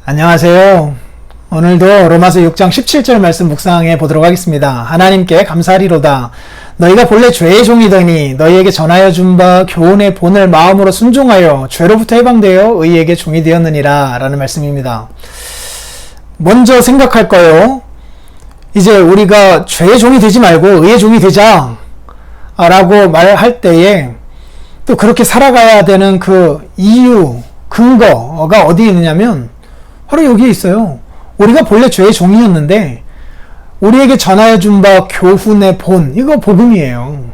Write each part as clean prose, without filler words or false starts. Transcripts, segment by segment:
안녕하세요. 오늘도 로마서 6장 17절 말씀 묵상해 보도록 하겠습니다. 하나님께 감사하리로다. 너희가 본래 죄의 종이더니 너희에게 전하여 준 바 교훈의 본을 마음으로 순종하여 죄로부터 해방되어 의에게 종이 되었느니라 라는 말씀입니다. 먼저 생각할 거요. 이제 우리가 죄의 종이 되지 말고 의의 종이 되자 라고 말할 때에 또 그렇게 살아가야 되는 그 이유, 근거가 어디에 있느냐면 바로 여기에 있어요. 우리가 본래 죄의 종이었는데 우리에게 전하여 준 바 교훈의 본, 이거 복음이에요.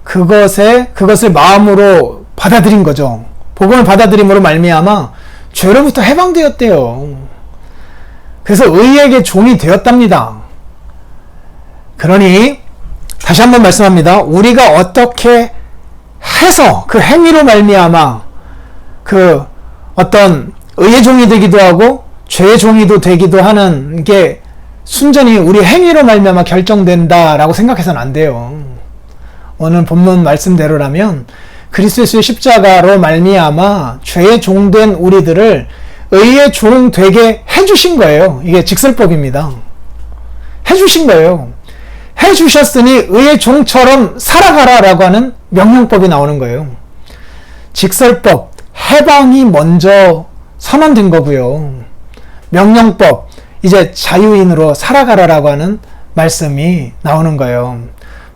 그것을 마음으로 받아들인 거죠. 복음을 받아들임으로 말미암아 죄로부터 해방되었대요. 그래서 의에게 종이 되었답니다. 그러니 다시 한번 말씀합니다. 우리가 어떻게 해서 그 행위로 말미암아 그 어떤 의의 종이 되기도 하고 죄의 종이도 되기도 하는 게 순전히 우리 행위로 말미암아 결정된다라고 생각해서는 안 돼요. 오늘 본문 말씀대로라면 그리스도 예수의 십자가로 말미암아 죄의 종된 우리들을 의의 종 되게 해주신 거예요. 이게 직설법입니다. 해주신 거예요. 해주셨으니 의의 종처럼 살아가라라고 하는 명령법이 나오는 거예요. 직설법, 해방이 먼저 선언된 거고요. 명령법, 이제 자유인으로 살아가라라고 하는 말씀이 나오는 거예요.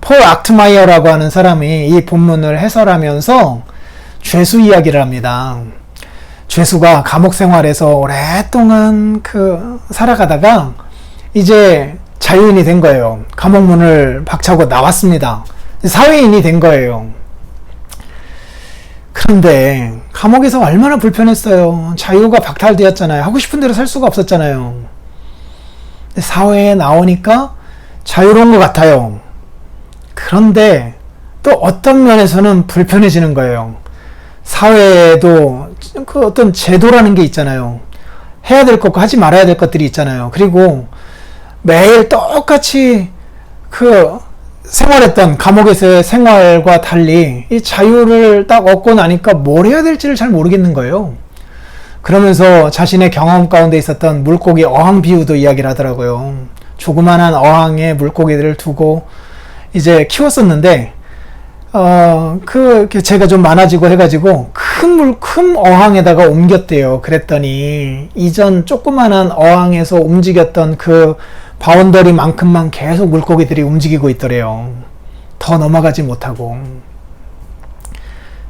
폴 악트마이어라고 하는 사람이 이 본문을 해설하면서 죄수 이야기를 합니다. 죄수가 감옥 생활에서 오랫동안 살아가다가 이제 자유인이 된 거예요. 감옥 문을 박차고 나왔습니다. 사회인이 된 거예요. 그런데 감옥에서 얼마나 불편했어요. 자유가 박탈되었잖아요. 하고 싶은 대로 살 수가 없었잖아요. 사회에 나오니까 자유로운 것 같아요. 그런데 또 어떤 면에서는 불편해지는 거예요. 사회에도 그 어떤 제도라는 게 있잖아요. 해야 될 것과 하지 말아야 될 것들이 있잖아요. 그리고 매일 똑같이 생활했던 감옥에서의 생활과 달리 이 자유를 딱 얻고 나니까 뭘 해야 될지를 잘 모르겠는 거예요. 그러면서 자신의 경험 가운데 있었던 물고기 어항 비유도 이야기를 하더라고요. 조그만한 어항에 물고기들을 두고 이제 키웠었는데 제가 좀 많아지고 해가지고 큰 어항에다가 옮겼대요. 그랬더니 이전 조그만한 어항에서 움직였던 그 바운더리만큼만 계속 물고기들이 움직이고 있더래요. 더 넘어가지 못하고.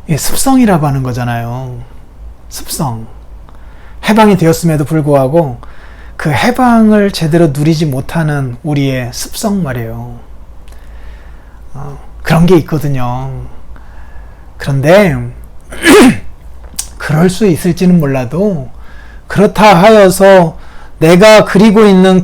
이게 습성이라고 하는 거잖아요. 습성. 해방이 되었음에도 불구하고 그 해방을 제대로 누리지 못하는 우리의 습성 말이에요. 그런 게 있거든요. 그런데 그럴 수 있을지는 몰라도 그렇다 하여서 내가 그리고 있는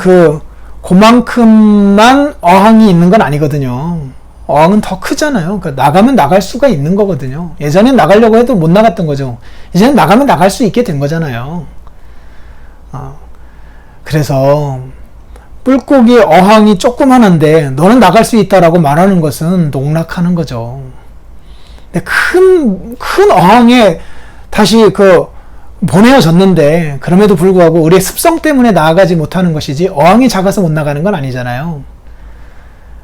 그만큼만 어항이 있는 건 아니거든요. 어항은 더 크잖아요. 그러니까 나가면 나갈 수가 있는 거거든요. 예전엔 나가려고 해도 못 나갔던 거죠. 이제는 나가면 나갈 수 있게 된 거잖아요. 그래서 물고기 어항이 조그만한데 너는 나갈 수 있다라고 말하는 것은 농락하는 거죠. 근데 큰 어항에 다시 보내어졌는데 그럼에도 불구하고 우리의 습성 때문에 나아가지 못하는 것이지 어항이 작아서 못 나가는 건 아니잖아요.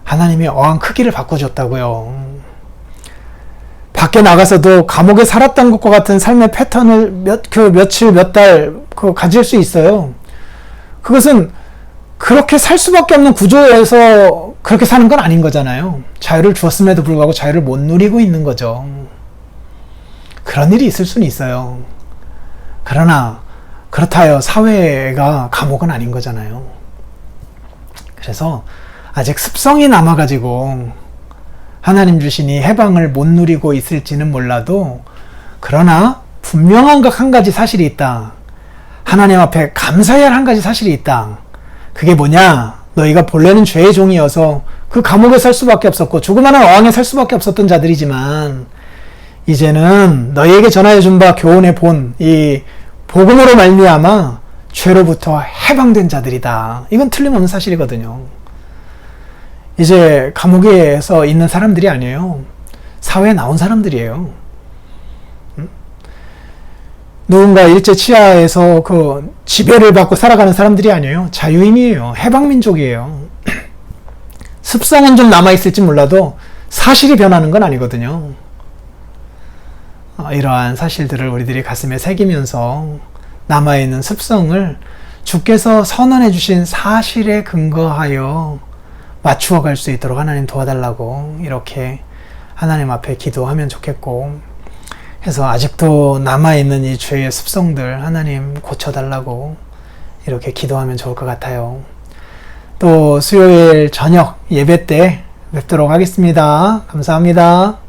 하나님이 어항 크기를 바꿔줬다고요. 밖에 나가서도 감옥에 살았던 것과 같은 삶의 패턴을 며칠 몇 달 가질 수 있어요. 그것은 그렇게 살 수밖에 없는 구조에서 그렇게 사는 건 아닌 거잖아요. 자유를 주었음에도 불구하고 자유를 못 누리고 있는 거죠. 그런 일이 있을 수는 있어요. 그러나 그렇다 하여 사회가 감옥은 아닌 거잖아요. 그래서 아직 습성이 남아가지고 하나님 주신 이 해방을 못 누리고 있을지는 몰라도 그러나 분명한 것 한 가지 사실이 있다. 하나님 앞에 감사해야 할 한 가지 사실이 있다. 그게 뭐냐? 너희가 본래는 죄의 종이어서 그 감옥에 살 수밖에 없었고 조그마한 어항에 살 수밖에 없었던 자들이지만 이제는 너희에게 전하여 준 바 교훈의 본, 이 복음으로 말미암아 죄로부터 해방된 자들이다. 이건 틀림없는 사실이거든요. 이제 감옥에서 있는 사람들이 아니에요. 사회에 나온 사람들이에요. 누군가 일제 치하에서 그 지배를 받고 살아가는 사람들이 아니에요. 자유인이에요. 해방민족이에요. 습성은 좀 남아있을지 몰라도 사실이 변하는 건 아니거든요. 이러한 사실들을 우리들이 가슴에 새기면서 남아있는 습성을 주께서 선언해 주신 사실에 근거하여 맞추어 갈 수 있도록 하나님 도와달라고 이렇게 하나님 앞에 기도하면 좋겠고, 해서 아직도 남아있는 이 죄의 습성들 하나님 고쳐달라고 이렇게 기도하면 좋을 것 같아요. 또 수요일 저녁 예배 때 뵙도록 하겠습니다. 감사합니다.